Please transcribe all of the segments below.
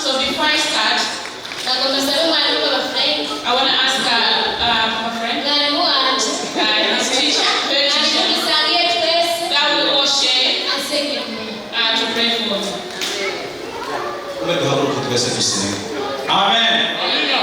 So before I start, I want to ask my friend, his teacher, that we all share to pray for us. Amen. Amen. Amen.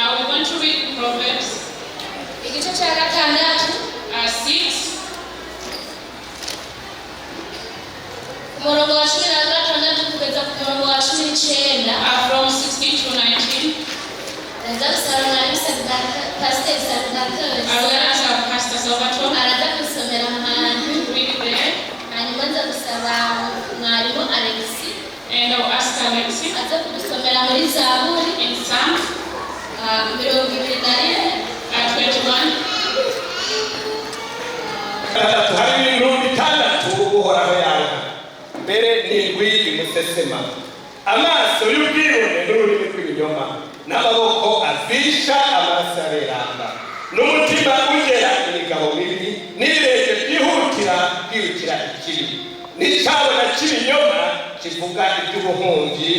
We want to read Proverbs 6. From 16 to 19. I will ask our Pastor Salvatore to read there. And I will ask Alexi in Psalm 21. Amaso y'ubwibone n'ururimi rw'ibinyoma n'amaboko azisha amasareramba n'umutima ugera imigabo mibi n'ibirenge byihutira kwirukira ikibi n'icyabona cy'ibinyoma kivuga iby'ubuhungi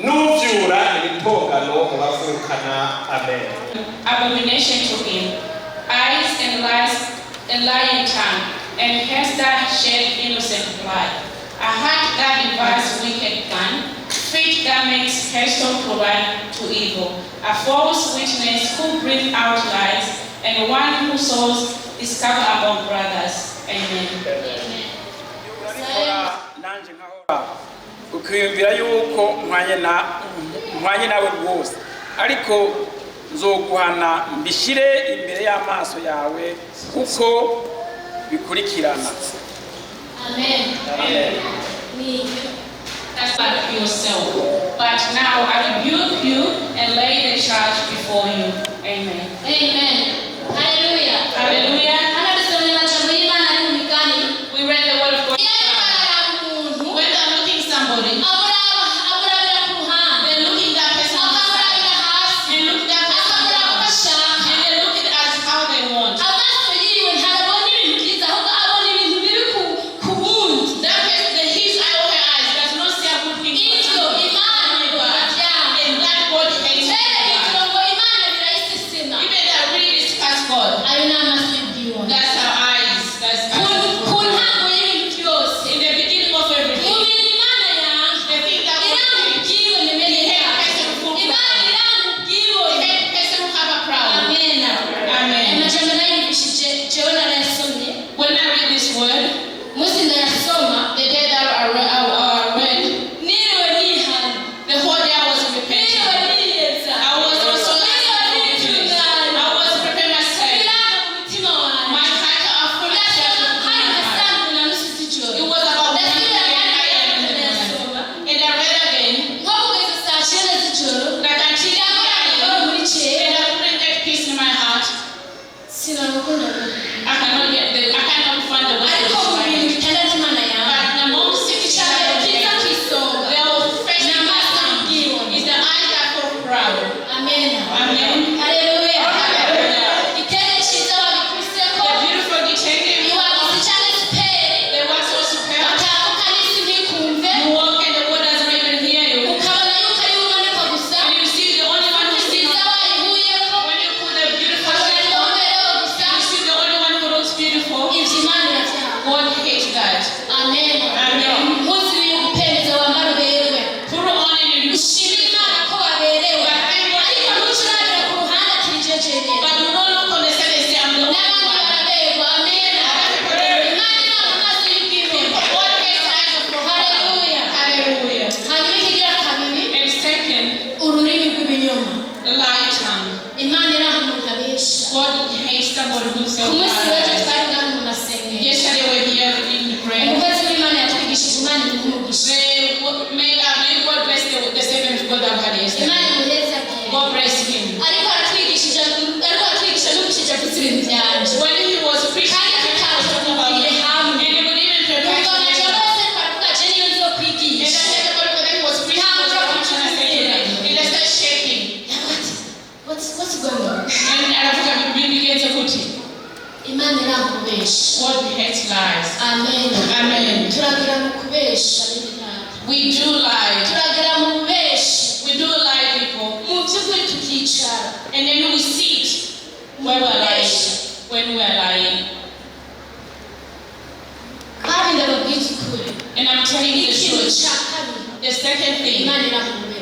n'ubyura ibitongano mu bavukana. Amen. Abomination to him, eyes and lying tongue, and hands that shed innocent blood, a heart that devises wicked plan, feet that makes hasten to run to evil, a false witness who brings out lies, and one who sows discover among brothers. Amen. Ukiyumvira yuko mpwanye nawe rwose, ariko nzoguhana mbishyire imbere y'amaso yawe kuko bikurikirana. Amen. Amen. That's not yourself. But now I rebuke you and lay the charge before you. Amen. Amen. Hallelujah. Hallelujah. We read the word of God. When they're looking somebody, they're looking that person and look that person down. And they look at it as how they want. That person, his eye or her eyes does not see a good thing. And that body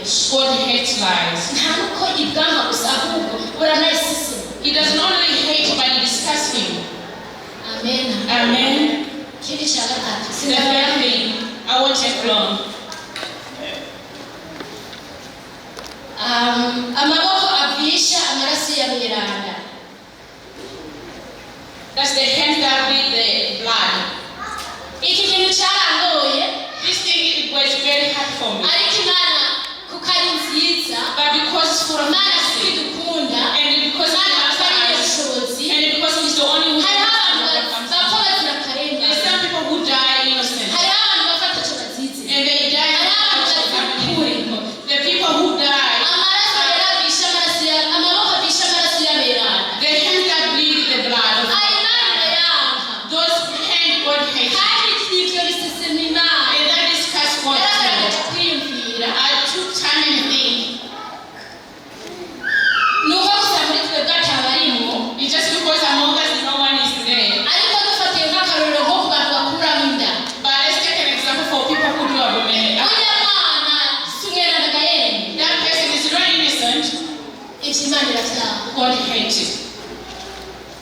kubesha. God hates lies. Nta nuko ibwanga gusa ahubwo buranayisisima. He doesn't only hate but he disgusts him. Amen. Amen. Ikindi cya gatatu. The third thing, I won't take long. Amaboko abwisha amaraso ya miranda. That's the hands that bleed the blood. Iki kintu cyarangoye. This thing, it was very hard for me. Ariko Imana kuko ari nziza. But because it's full of Imana mercy, idukunda. and because Imana He atari loves us, ubushobozi. and because He's the only one who Hariho can abantu overcome bapfa sin. bazira akarengane. There's some people who die innocent, Hariho abantu bafata icyo bazize. and they die without having. The people who die, Amaraso rero abisha amaraso ya amaboko abisha amaraso ya miranda. the hands that bleed the blood of Ayo Imana yanka. those hands God hates. Kandi ibyo bisesema Imana. And that discuss God. Yaragaragaje kwiyumvira. I took time and think. Nuko gusa muri twebwe atabarimo. It's just because among us no one is there. Ariko dufatiye nk'akarorero nko ku bantu bakuramo inda. But let's take an example for people who do abomination. Uriya mwana si umweranaga yemye. That person is not innocent. Ibyo Imana irabyaha. God hates it.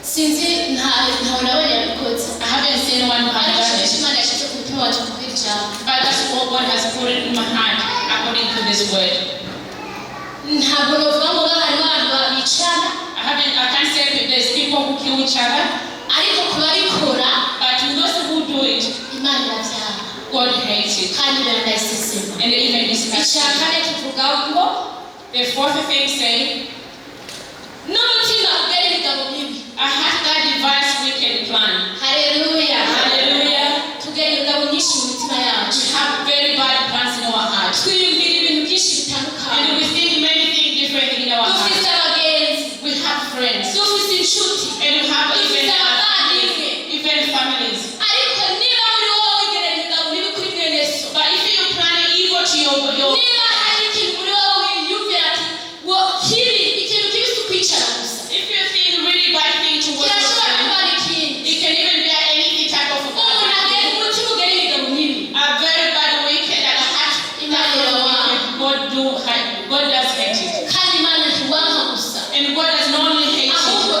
Sinzi ntawe nabonye yabikoze. I haven't seen one who has Ariko done icyo it. Imana yashyize ku mutima wacu kubwira ijambo. But that's what God has put in my heart according to this word. Ntabwo novuga ngo harimo abantu babicana. I can't say that there's people who kill each other. Ariko ku babikora But to those who do it, Imana irabyaha. God hates it. Kandi biranayisesema. And even discuss Icya it. kane kivuga ngo The fourth thing say, n'umutima ugera imigabo mibi. I have that device wicked plan. Haleluya. Hallelujah. Tugera imigabo myinshi mu mitima yacu. We have very bad plans in our hearts. Twiyumvira ibintu byinshi And bitandukanye. we think many things different in our Dufite hearts. abagenzi. We have friends. Dufite inshuti. And we have Dufite abavandimwe. even families. Ariko niba muri wowe wigera imigabo mibi kuri mwene so. But if you plan evil to your Niba hari ikintu muri wowe wiyumvira ati wo kibi ikintu kibi si ukwicara gusa. if you think really bad thing towards your Kirashobora friend, kuba ari ikindi. it can even be any type of Umuntu agera umutima ugera imigabo mibi. a very bad wicked and a heart. God does hate it. Kandi Imana ntiwanka gusa. And God does not only hate it. Ahubwo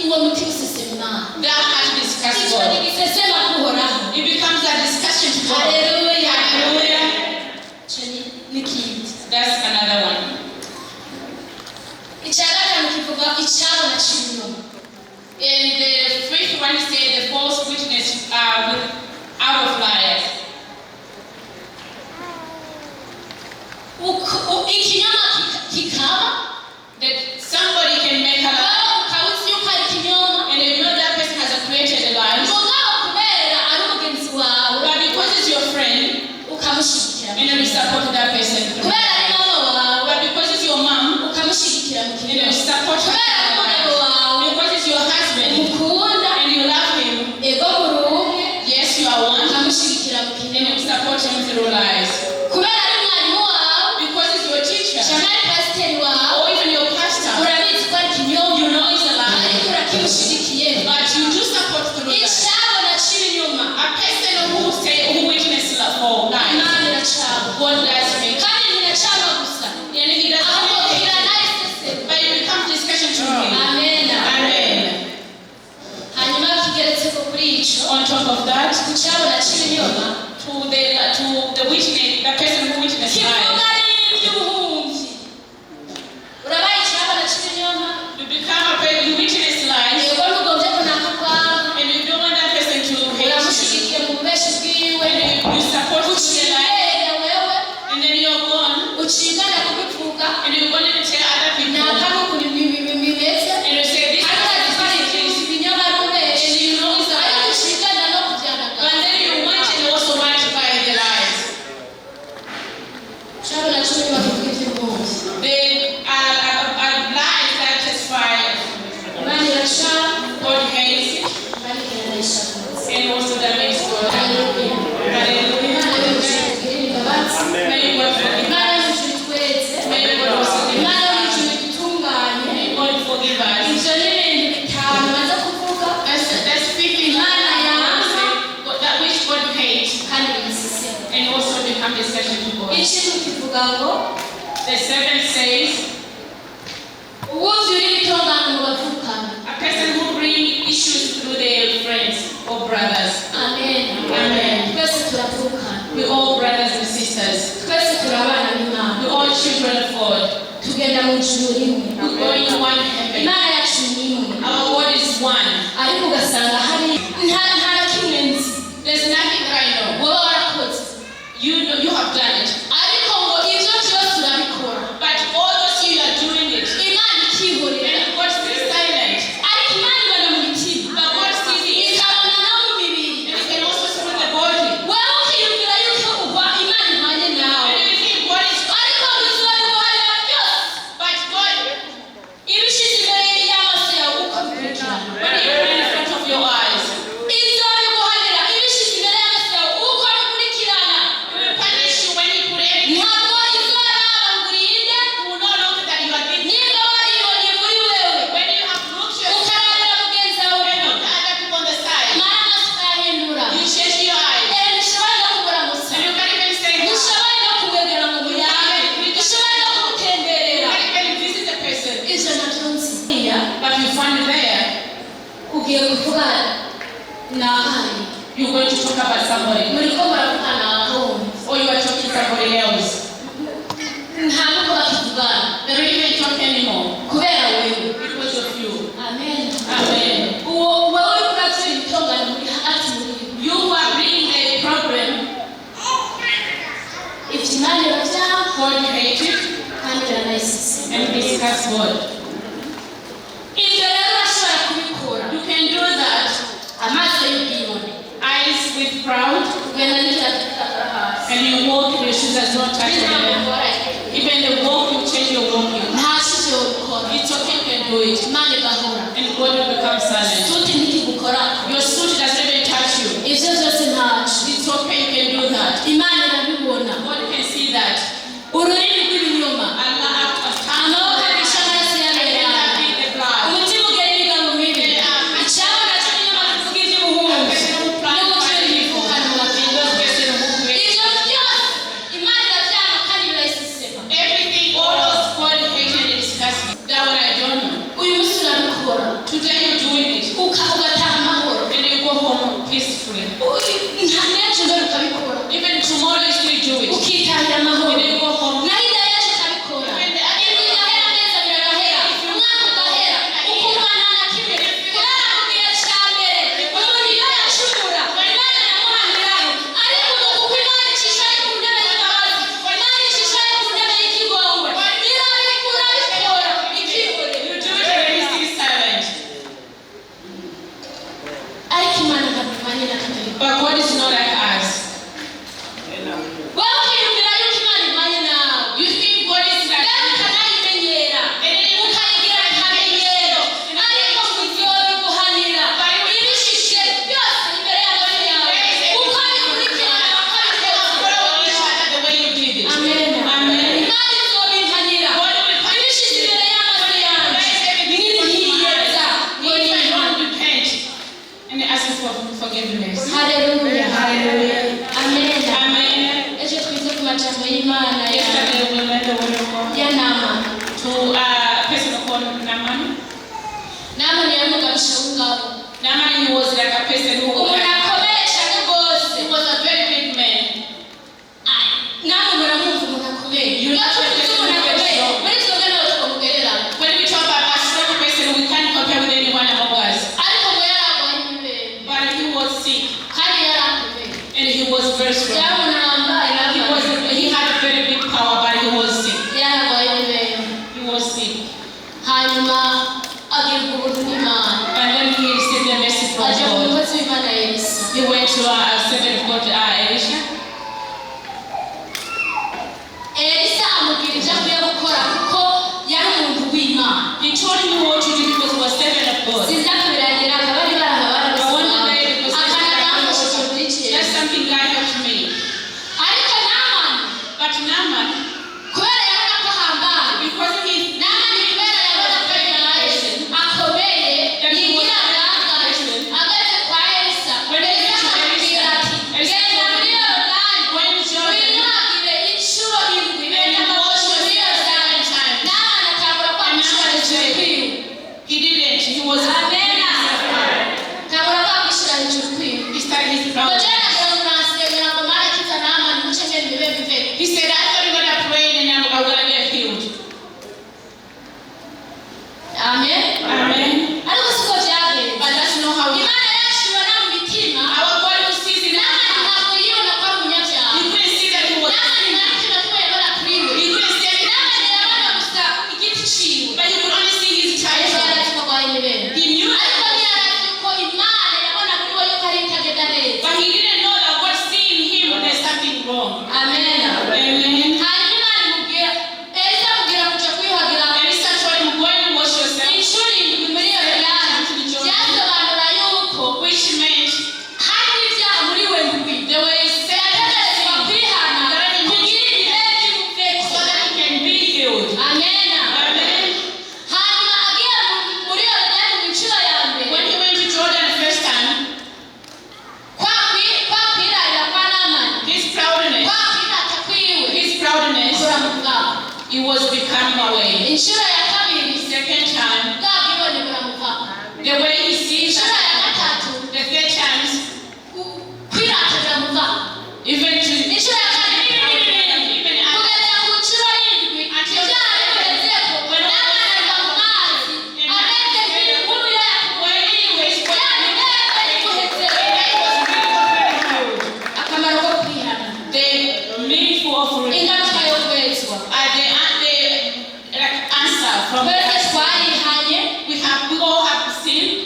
uwo mutima usesema Imana. That heart disgusts Icyo God. ntigisesema kuhoraho. It becomes a discussion to God. Haleluya. Hallelujah. Icyo ni ikindi. That's another one. Icya gatanu kivuga icyabo na cy'ibinyoma. And the fifth one said the false witness out of liars. Ikinyoma kikaba. That somebody can make a lie. Wowe ukaba uzi yuko ari ikinyoma. And you know that person has created a lie. Mugabo kubera ari umugenzi wawe. But because it's your friend, Ukamushyigikira. and then you support that person. Kubera ari mama wawe. But because it's your mom, Ukamushyigikira mu and you kinyoma. support her. Kubera ari umugabo wawe. Because it's your husband, Umukunda. and you love him. Ego muri umwe. Yes, you are one. Ukamushyigikira mu And kinyoma. you support him through lies. Kubera ari mwarimu wawe. Because it's your teacher, Cyangwa ari pasiteri wawe. or even your pastor. Urabizi ko ari ikinyoma. You know it's a lie. Ariko urakimushyigikiye. But you do support through lies. Icyabo na cy'ibinyoma. A person who witnesses for lies, Imana iracaba. God does make. Kandi ntiracaba gusa. And he does Ahubwo not make it. iranayisesema. But it becomes discussion to him. Amen. Amen. Hanyuma kigeretseko kuri icyo. On top of that, Ku cyabo na cy'ibinyoma. to the witness, the person who witnessed lies, Kivuga n'iby'ubuhumyi. Urabaye icyabo na cy'ibinyoma. you become a person who witness lies, Yego ntugombye kunaka kwawe. and you don't want that person to hate you. Uramushyigikiye mu bubeshi bwiwe. And you support him to the lie, Ucibere wewe. and then you're gone, Ucigana kubivuga. and you're going to tell other people, Naka nuko bimeze. and you say this Ariko person zikora is this, ibinyoma ari ubeshi. and you know it's a Ariko lie, ucigana no kubyanaga. but then you want and also multiply the lies. Cyabo na cy'ibinyoma kivuga iby'ubuhumyi. They are lies that testify. Imana iracaba. God hates it, Kandi iranayishaka. and also that makes God happy. Haleluya. Hallelujah. Imana y'ijuru itugirire imbabazi. May God forgive. Imana y'ijuru itweze. May God also forgive. Imana y'ijuru itunganye. May God forgive us. Ibyo ni ibintu bitanu maze kuvuga. That's 15 Imana yanze. that which God hates, Kandi bisesema. and also become discussion to God. Ikintu kivuga ngo The 7 says, a person who brings issues through their friends or brothers. Amen. Amen. We all brothers and sisters. We all children of God. We go in one heaven. Our God is one. There's nothing that I know. You have done it. But all those you are doing it. And God stays silent. But God sees it. And He can also see the body. And you think God is. But God, when you pray in front of your eyes, He will punish you when you put everything. He will not look that you are guilty. When you have looked yourself and looked at other people on the side, you change your eyes. And you can't even say, you can't even visit the person. But you find there, you're going to talk about somebody. Or you are talking to somebody else. They don't even talk anymore. Because of you. Amen. You are bringing a problem. God hates it and discuss God. You can do that. Eyes with proud. And you walk in your shoes as don't touch them. Even the walk, you change your walking. It's okay, you can do it. And God will become silent. Your suit doesn't even touch you. It's okay, you can do that. God can see that. Allah after time. Everything, all those God hated and disgusting. That one I don't know. Today you're doing it. And you go home peacefully. Even tomorrow you still do it. And you go home. But God is not like us. You think God is like the way you did it. Amen. And ask for forgiveness. Hallelujah. Amen. Amen. Yesterday we learned the word of God to a person called Naaman. Naaman, he was like a person who was a very big man. You know when we talk about a strong person, we can't compare with anyone among us. But he was sick. And he was very strong. He had a very big power, but he was sick. He was sick. And then he received a message from God. He went to a servant called Elisha. He told him what to do because he was servant of God. That's something God helped me. But Naaman, because he when he it was becoming away. inshuro ya kabiri Second time, bwa bwibone buramuvamo the way he sees inshuro ya gatatu the third times, kwirata biramuvamo even to inshuro ya kane even kugeza ku nshuro y'indwi ibyaha bimeze ko n'abana mu mazi ameze nk'inkuru yakuwe akamaro ko kwihana the meaningful offering, ingaruka yo kwezwa the answer from twese twarihanye we all have sinned.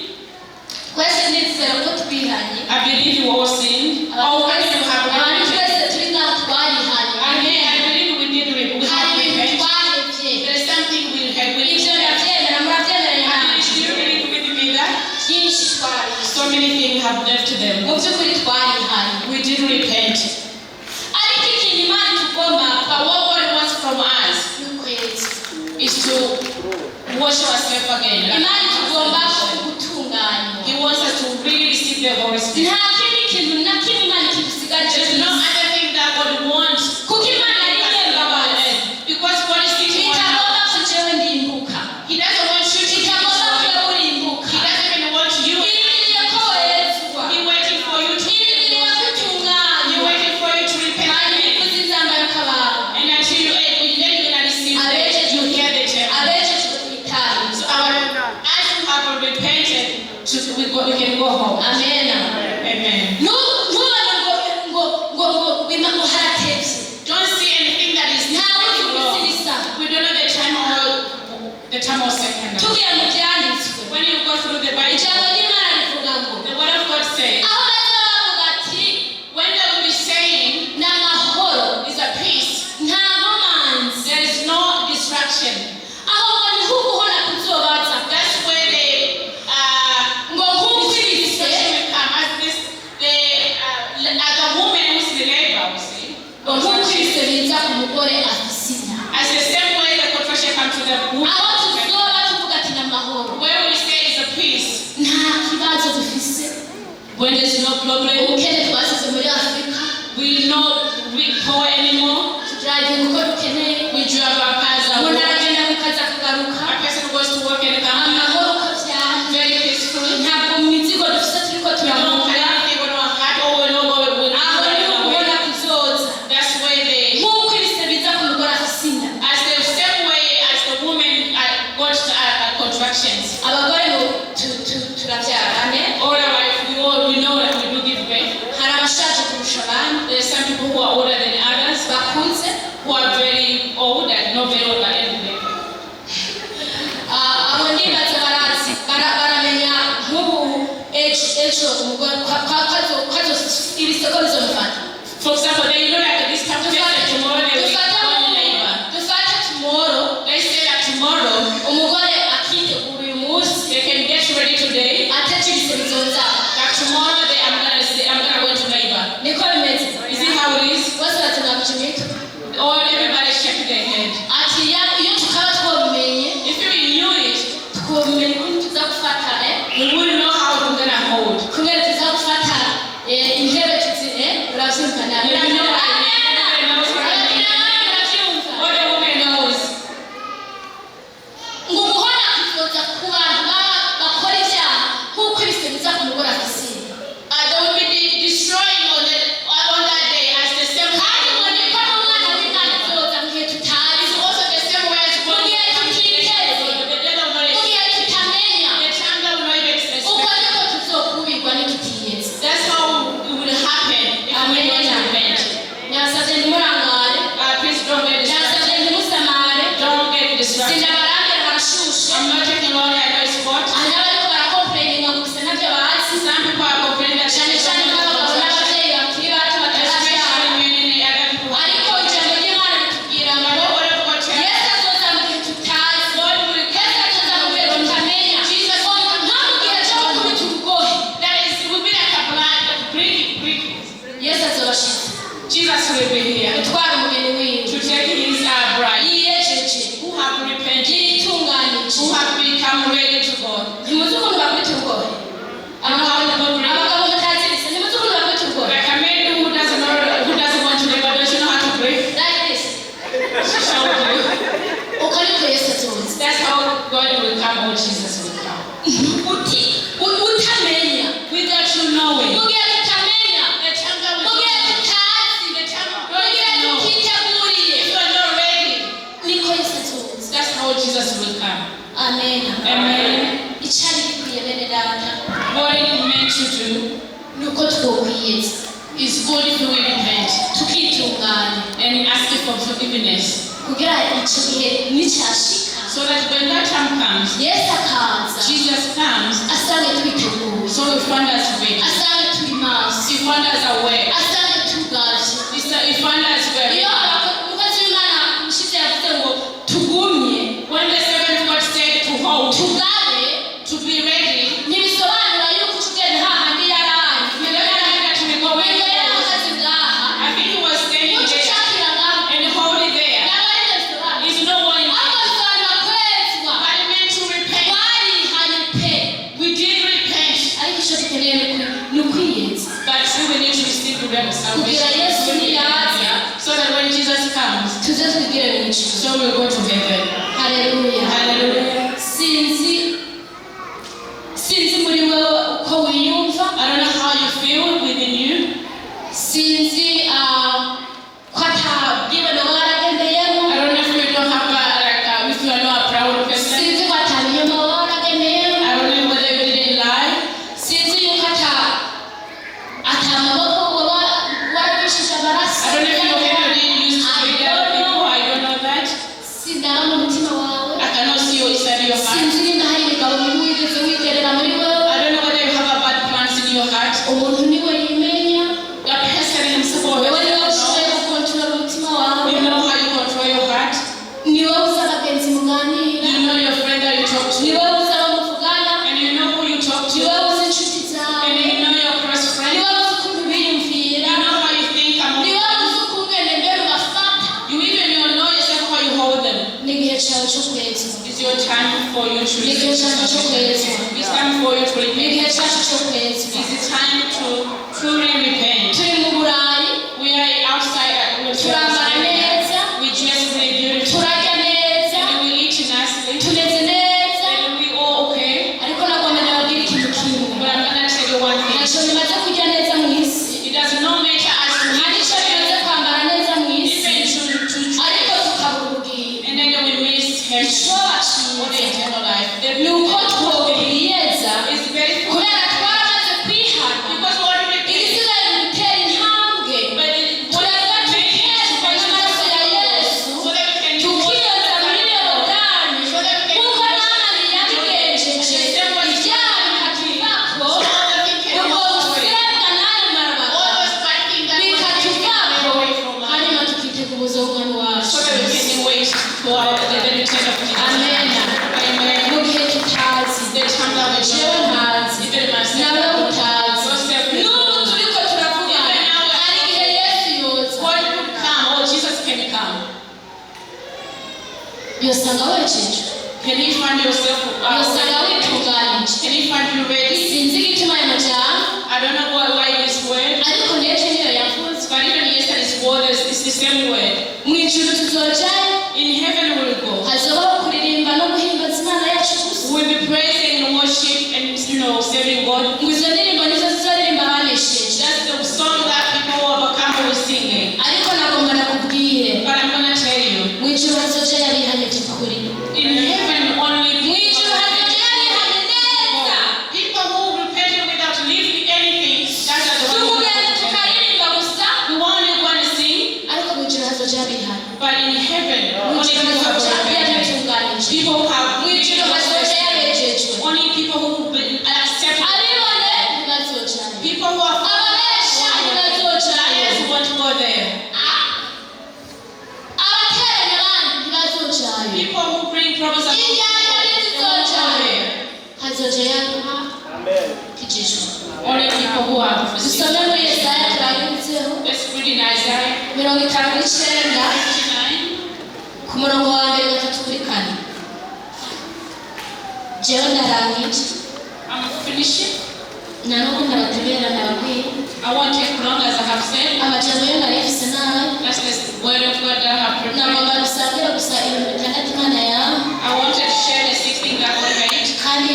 twese nizera ko twihanye I believe you all sinned. All of you have abantu repented. twese turi ngaho twarihanye I believe we did we hari have ibintu repented. twahevye There's something we had ibyo ndabyemera murabyemeranya and nanjye do you believe with me that byinshi twarihanye so many things have left to them? mu by'ukuri twarihanye We did repent. ariko ikintu imana tugomba But what God wants from us ni ukwezwa is to wash ourselves again. imana tugomba gutunganywa He wants us to really receive the Holy Spirit. nta kindi kintu na kimwe imana kidusigaje There's no other thing that God wants. kuko imana yiyembabaza Because God is teaching us. itagomba kujewe ndimbuka He doesn't want you to itagomba be kujewe urimbuka He doesn't even want you. irindiriye ko wezwa He's waiting for you to irindiriye He's gutunganywa waiting for you to repent. hanyuma ivuze inzambaro kababo And until you then you're gonna receive Abejeje you hear the term. abejejwe twitaye So as you have repented, we can go home. amena Amen. ntubone ngo ngo haratevye Don't see anything that is ntawe uzi wrong. umusirisa We don't know the time or second. tugiye mu byanditswe When you go through the Bible, ijambo ry'imana rivuga ngo the word of God says, aho bazaba bavuga ati when they will be saying ni amahoro is a peace, nta nkomanzi there is no distraction. ahubwo ni nk'uguhona kuzobaza That's where ngo nk'ukwise distraction will come. As the woman who's in the labor, we see. ngo nk'ukwise biza ku mugore afise inda As the same way the contraction comes to the woman, aho tuzoba tuvuga ati ni amahoro where we say is a peace, nta kibazo dufise when there's no problem, ubukene twasize muri afurika we know we poor anymore. turagira uko dukeneye We drive our cars umuntu out. aragenda ku kazi akagaruka A person goes to work and comes amahoro ukabyara very peaceful. ntabwo mu mizigo dufite turiko We don't turamuka have anything on our heart or we know what we aho ni ukubona kuzoza That's where they, nk'uko ibise biza ku mugore afise inda as the same way as the woman got contractions. abagore turabyarane All our life, we know that we do give birth. hari abashaje kurusha abandi There's some people who are older than others, bakuze who are very old and not very old at any level. abo ndibaza baramenya nk'ubu ejo umugore ibiseko bizomufata For example, they know that this time tomorrow they will go in labor. dufate tomorrow They say that tomorrow umugore akitegura uyu munsi they can get ready today. atece ibise bizonza That tomorrow I'm gonna go into labor. niko bimeze Is it how it is? bose batunaguje imitwe Or everybody shaking their head. ati iyo tukaba twabimenye If you knew it, twomenya ukuntu tuza gufata we wouldn't know how we're gonna hold. kubera tuza gufata intebe urabyumva You don't know what I mean. Everybody knows what I mean. urabyumva All the woman knows. ngo guhora kuzoza ku bantu bakora ibyaha nk'uko ibise biza ku mugore afise inda There will be destroying on that day as the same kandi ngo way. niko n'umwana w'imana azoza mu gihe tutazi It's also the same way as mu gihe tutiteze the dead of mu knowledge. gihe tutamenya The time that we know even uko expect. niko tuzokubirwa ntitutiyeze That's how it will happen if we don't repent. nyasabye ntimurangare Please don't get distracted. nyasabye ntimusamare Don't get distracted. sindabarambira harashushe I'm not taking long. I know it's hot. hari n'abariko barakomplaininga ngo bisa ntabyo bazi Some people are complaining that cyane cyane nk'abagabo n'ababyeyi bakiri bato batarabyara especially women and other people. ariko ijambo ry'imana ritubwira But ngo the word of God tells us yesu azoza mu gihe tutazi God will yesu azoza mu gihe tutamenya nta mu gihe cyo gukubita urugohe that is it will be like a blood that break. yesu azobashitse Jesus will be here gutwara umugeni wiwe to take his bride yiyejeje who have repented, yitunganije who have become ready to go. ntimuzi ukuntu bakubita urugohe abagabo mutazirisa ntimuzi ukuntu bakubita urugohe Like a man who doesn't want to live, but doesn't know how to pray. like this She showed you. Jesus will come. Amen. Amen. Icyari gikwiye bene data What it meant to do ni uko twokwiyeza is good if we repent tukitunganya and ask for forgiveness. kugira icyo gihe nicyashika So that when that time comes, Yesu akaza Jesus comes, asange twiteguye so we find us ready. asange turi maso He find us aware. asange tugaje He find us very iyo umukozi w'Imana umushyitsi yavuze ngo tugumye When the servant God said to hold, tugabe to be ready, ntibisobanura yuko tugenda hahandi yarahandi it doesn't mean that we go wiga where he was. yarahagaze ngaha I think he was standing uko there ushakira ngaha and hold it there. ntabwo ari byo bisobanura It's not what it meant. ahubwo bisobanura kwezwa But it meant to repent. twarihanye pe We did repent, ariko icyo dukeneye ni ukwiyeza but we need to receive the realm of kugira salvation. Yesu niyaza So that when Jesus comes, tuze twigire mu ijuru so we'll go to heaven. haleluya Hallelujah. sinzi muri wowe uko wiyumva I don't know how you feel within you. sinzi ko atabwibone wowe waragendeyemo I don't know if you don't have if you are not a proud person. sinzi ko atabinyoma wowe waragendeyemo I don't know whether you didn't lie. sinzi yuko atamaboko wowe warabishije amaraso I don't know if your hand didn't use to treat other people. I don't know that. sindaba mu mutima wawe I cannot see you inside your heart. sinzi niba hari imigabo mibi wigeze wigerera muri wowe I don't know whether you have a bad plans in your heart. umuntu niwe yimenya The person himself always wowe niwe ushoboye knows. gukontorora umutima wawe You know how you control your heart. niwe uzi abagenzi muganira You know your friend that you talk to. niwe uzi abo muvugana And you know who you talk to. niwe uzi inshuti zawe And you know your close friend. niwe uzi ukuntu biyumvira You know how you think among niwe uzi ukungene mbere ubafata you. Even you know yourself how you hold them. ni igihe cyawe cyo kwezwa It's your time for you to ni igihe cyacu cyo kwezwa It's time for you to ni igihe repent. cyacu cyo kwezwa It's time to truly repent. turi mu burayi We are outside. turambara neza We dress really beautiful. turarya neza And we eat nicely. tumeze neza And we all okay. ariko nagomba nababwira ikintu kimwe But I'm gonna tell you one thing. ntacyo bimaze kurya neza mu isi It does not matter as to nta n'icyo bimaze kwambara neza mu isi even to ariko tukabura ubugingo and then we miss heaven icyo or the bacize eternal life. ni uko twokwiyeza It's very kubera twaramaze kwihana because what we repent. igisigaye ni gutera intambwe turavuga tukezwa n'amaraso ya yesu So that we can tukiyoza muri yorodani So that we can nk'uko namani yabigenjeje ibyaha bikatuvako ubwo busembwa n'ayo marabaka bikatuvako hanyuma tukitega ubuzogwani wacu So that we can wait for the return of Jesus. amen Amen. mu gihe tutazi The time that we jewe ntazi even myself. nawe utazi Yourself. n'ubu turiko turavugana hari igihe yesu yoza God will come or Jesus can come. yosanga wejejwe Can you find yourself yosanga witunganije Can you find you ready? sinzi igituma ayo majambo I don't know why this word, ariko n'ejo niyo yavuze but even yesterday's word is the same word. mu ijuru tuzojayo In heaven we will go. hazobaho kuririmba no guhimbaza imana yacu gusa We'll be praising and worship and serving God. ngo izo ndirimbo nizo zizaririmba abanesheje That's the song that people who overcome will sing. ariko nagomba nakubwire But I'm gonna tell you, mu ijuru hazojayo abihanye by'ukuri in heaven only mu ijuru hazojayo abihanye neza people who repented without leaving anything. That's the one who tukugenda will tukaririmba gusa the one who want to sing. ariko mu ijuru hazojayo abihanye But in heaven, mu only ijuru people who hazojayo have repented. abitunganije People who have mu ijuru hazojayo abejejwe only people who been accepted. abibone ntibazojayo People who are ababesha ntibazojayo liars want to go there. abateranya abandi ntibazojayo People who bring problems upon injyana people, they won't go ntizizojayo there. hazojayo Amen. kijijwe Only people who have dusome muri yesaya turangirizeho Let's read in Isaiah 59 59. ku murongo wa mbere gatatu kuri kane jewe ndarangije I'm finishing. na nubwo ndabatubera ndababwira I won't take long as I have said. amajambo yo narifise nawe That's the word of God that I have prepared. nagomba gusangira gusa ibintu bitandatu imana yawe I wanted to share the 6 things that God made, kandi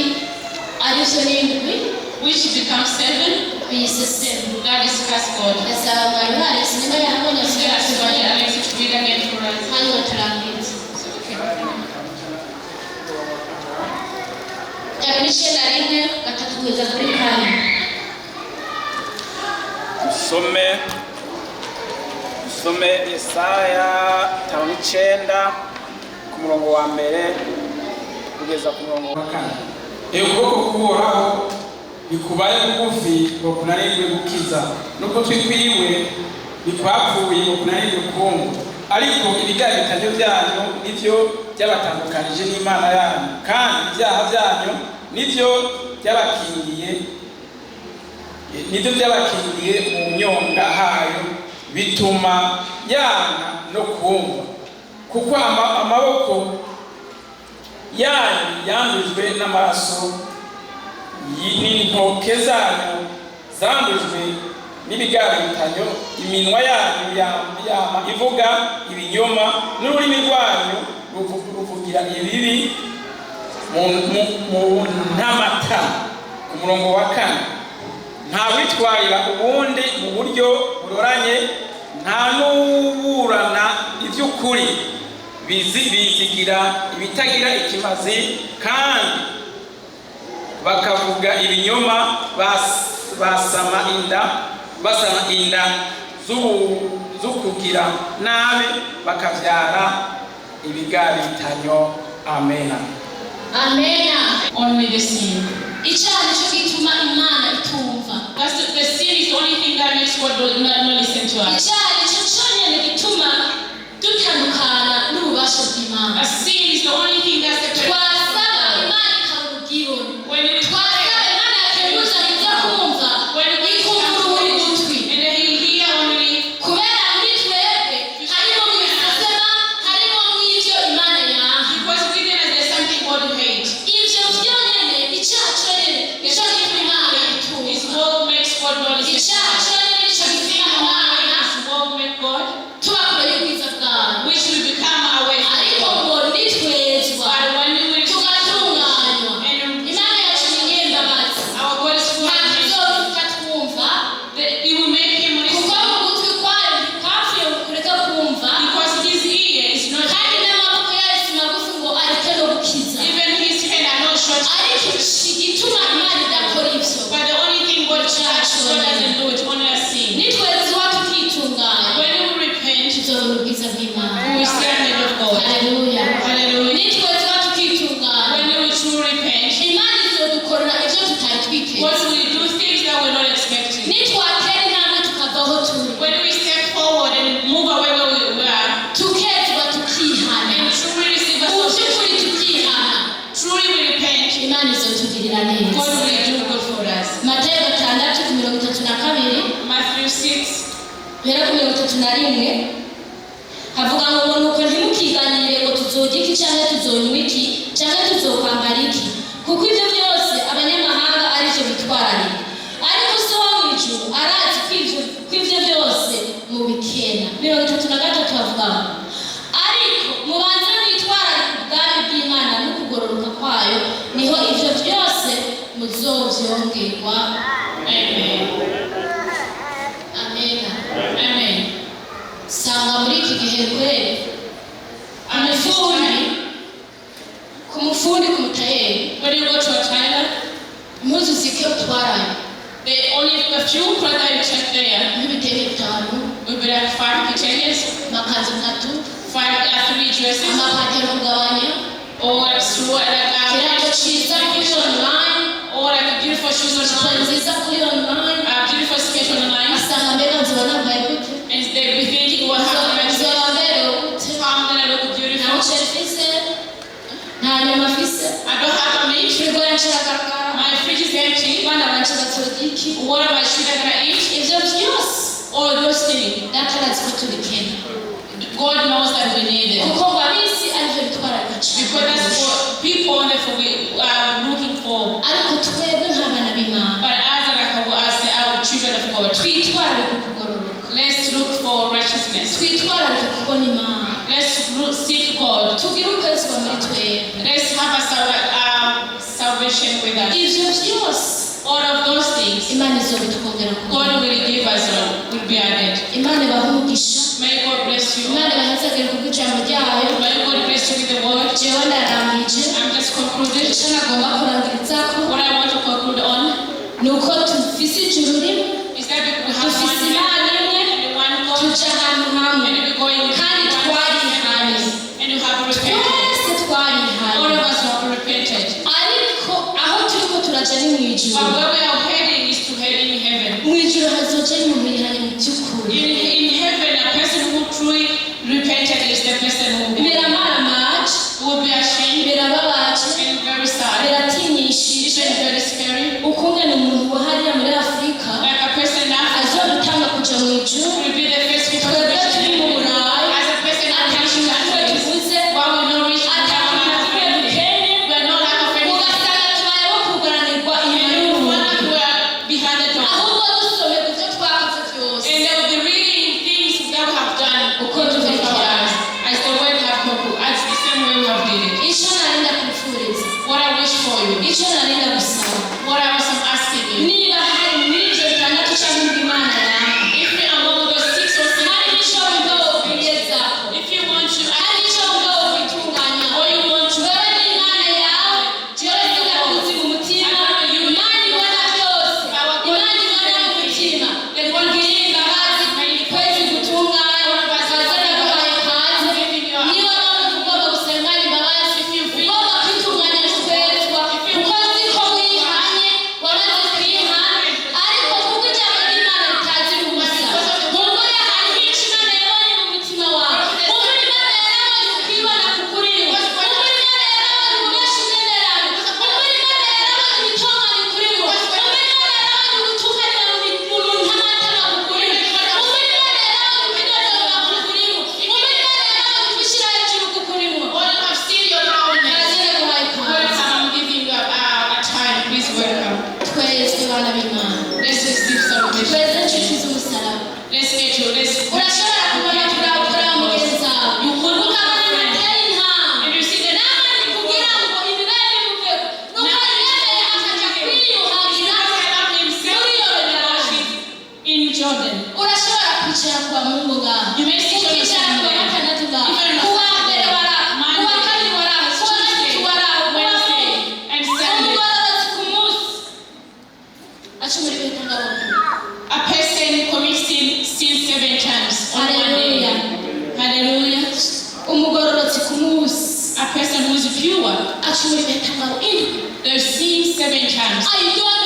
arivyo n'indwi which becomes 7. biyise semu That is God's God. ndasaba mwari barese niba yahabonye So that's why I like to read again for us. hanyuma turangiza Okay. Some Yesaya 59 ku murongo wa mbere kugeza ku murongo wa 4. Ukuboko k'Uhoraho bikubaye bugufi ngo kunanirwe gukiza, nuko twikwiwe bikwapfuye ngo kunanirwe kumva. Ariko ibiganiro byanyu nivyo byabatandukanije n'Imana yanyu, kandi ibyaha byanyu nivyo byabakingiye mu nyonga hayo, bituma yana no kumva. Kuko amaboko yanyu yandujwe n'amaraso, n'intoke zanyu zandujwe n'ibigabitanyo, iminwa yanyu yama ivuga ibinyoma, n'ururimi rwanyu ruvugira ibibi mu ntamata. Ku murongo wa 4, nta witwarira ubundi mu buryo buroranye, nta n'uburana iby'ukuri, bizigira ibitagira ikimazi, kandi bakavuga ibinyoma, basama inda z'ukugira nabi, bakavyara ibigabitanyo. Amena. Only the sin. Icyaha nicyo gituma Imana itumva. The sin is the only thing that makes God not listen to us. Icyaha nicyo cyonyine gituma dutandukana n'ububasha bw'Imana. A sin is the only thing that separates us. Twasaba Imana ikabubwibona. When we Twasaba Imana yakebuza iza kumva, ikumva uri gutwi. and then He hear only. Kubera muri twebwe harimo mw'isasema, harimo mw'ibyo Imana yanga. Because within us there's something God hates. Ibyo byonyine, icyaha cyonyine nicyo gituma Imana itumva. It's what makes God not listen to Icyaha us. cyonyine nicyo gituma Imana It's what makes God, tuba kure y'ubwiza bwawe. which we become away from Ariko God. ngo nitwezwa But when we will tugatunganywa, and Imana yacu ni nyembabazi. our God is full of Ntabwo grace, izobifata twumva, it will make Him kuko listen. mu gutwi kwayo ntipfapfuye kureka kumva, Because His ear is not, kandi n'amaboko yayo si magufi ngo areke no gukiza. even His hand are not short. Ariko igituma Imana idakora ibyo, But the only thing God doesn't do it, only a sin. nitwezwa tukitunganya, When we repent, tuzobona ubwiza bw'Imana. we will see the hand of God. Haleluya. Hallelujah. Nitwezwa tukitunganya, When we truly repent, Imana izodukorera ibyo tutari twiteze. God will do things that we're not expecting. Nitwatera intambwe tukava aho turi, When we step forward and move away where we were, tukezwa tukihana, and truly receive mu us, by'ukuri tukihana, truly we repent, Imana izotugirira neza. God will do good for us. Matayo 6:32 Matthew 6, guhera ku 31 havuga ngo nuko ntimukiganire ngo tuzorya iki cyangwa tuzonywa iki cyangwa tuzokwambara iki, kuko ibyo byose abanyamahanga ari byo bitwararira, ariko so wo mu ijuru arazi ko ibyo byose mubikena. 33 havuga ngo ariko mubanze mwitwararike ubwami bw'Imana no kugororoka kwayo, niho ibyo byose muzovyongerwa. Amen. Amena. Amen. Sanga muri iki gihe kweli ku mufundi ku mutayeri When you go to a tailor, impuzu zike utwarayo they only a few clothes that you check there. nk'ibitenge 5, We will have 5 kitchens, amakanzu 3, 3 dresses, amapataro ugabanya, or ikirato cyiza kuri online, or like a beautiful shoes ijipo online, nziza kuri online. a beautiful skirt online, Asanga mbega nzoba nambaye gute, and they be thinking, what happened? nzoba mberewe gute, How I'm gonna look nta beautiful. muceri mfise, nta nyama mfise, I don't have a meat. firigo yanshiragara, My fridge is empty. abana banshiragatodiki. What am I gonna eat? Ibyo byose All those things. datarazi ko tubikena, God knows that we need them. kuko ngo abisi aribyo bitwararika Because cyane, that's what people on the we are looking for. ariko twebwe nk'abana b'Imana But as our children of God, twitwararike kugororoka, let's look for righteousness. twitwararike kubona Imana, Let's seek God. tugire ukwezwa muri twebwe. Let's have a salvation with us. Ibyo byose All of those things, Imana izobitwongera ku God will give us, will be added. Imana ibahe umugisha, May God bless you. Imana ibahezagire kubw'ijambo ryayo. May God bless you with the word. Jewe ndarangije I'm just concluded. icyo nagomba kurangirizako dufise ijuru rimwe, Is that because we have dufise one Imana heaven imwe, and one God? tuja ahantu hamwe, And we go in kandi one twarihanye, and you have repented. twese All twarihanye. of us have repented. Ariko aho turiko turaja ni But mw'ijuru, where we are heading is to head in heaven. mw'ijuru hazoja umuntu yihanye mu by'ukuri. In heaven, a person who truly repented is the person who Biramaramaje, will be ashamed birababaje, and very sad. biratinyishije, It's very scary. ukungene umuntu wa hariya muri Afurika Like a person now azodutanga kuja mw'ijuru, will be the first people to twebwe reach turi mu heaven. Burayi, As a person who ata reaches kintu that kimwe place, tuvuze, while we not reach ata kintu kimwe dukenye, we are not lack of anything. ugasanga tubayeho kugaranirwa inyuma And you y'umuntu, wonder who are behind the door. ahubwo dusome ku byo twakoze byose, And they will be reading things that we have done according to our lives. As the word have spoken, as the same way we have did it. icyo narinda kwifuriza, What I wish for you, icyo narinda gusaba, what I was asking you, niba hari muri ibyo bitandatu cyangwa indi Imana yawe, if you are among those 6 or 7, hari icyo wumva wokwiyezako, if you want to, hari icyo wumva wokwitunganya, or you want to, wewe ni Imana yawe, jewe sinakuzi mu mutima, Imana ibona byose, Imana ibona mu mutima, ungirire imbabazi, kwezi gutunganya, kazana guhaye kaze, niba wumva ugomba gusaba Imana imbabazi, ugomba kwitunganya no kwezwa, kuko nzi ko wihanye, wamaze kwihana, ariko kuko ijambo ry'Imana ritazira ubusa, mugore hariho icyo Imana yabonye mu mutima wawe, mugore Imana yarabonye ukwibona kukurimo, mugore Imana yarabonye ububeshi ugenderamo, mugore Imana yarabonye ibitongane kurimo, mugore Imana yarabonye ugutukanira mu ntamatama kukurimo, mugore Imana yarabonye kwidodora kukurimo, mugore Imana yarabonye gushyira hejuru kukurimo. all have seen your proudness. Kazina guhaye kaze. Welcome, I'm giving you a time. Please welcome. Twese bana b'Imana, Let's just give celebration. twese inshuti z'umusaraba, Let's get you. Let's. urashobora kubona turakora mugenzi wawe, ukabona nateye intambwe, And you see the nawe kugira ngo ibibaye bimuveko, nuko yemeye akaja kwiyuhagira muri Yorodani. in Jordan. Urashobora kwicara kwa Mungu ngaho, You may sit on the ukicara sand kuwa there. gatandatu ngaho, Even on kuwa Saturday, mbere waraho, Monday, kuwa kabiri waraho, kuwa gatatu waraho, kuwa Wednesday, kane, and Sunday. umugororotsi ku munsi acumura ibintu ngabonye. A person commits sin 7 times on one day. Hallelujah. Hallelujah. Umugororotsi ku munsi A person who is pure, acumura ibintu ngabonye. they sin 7 times. I don't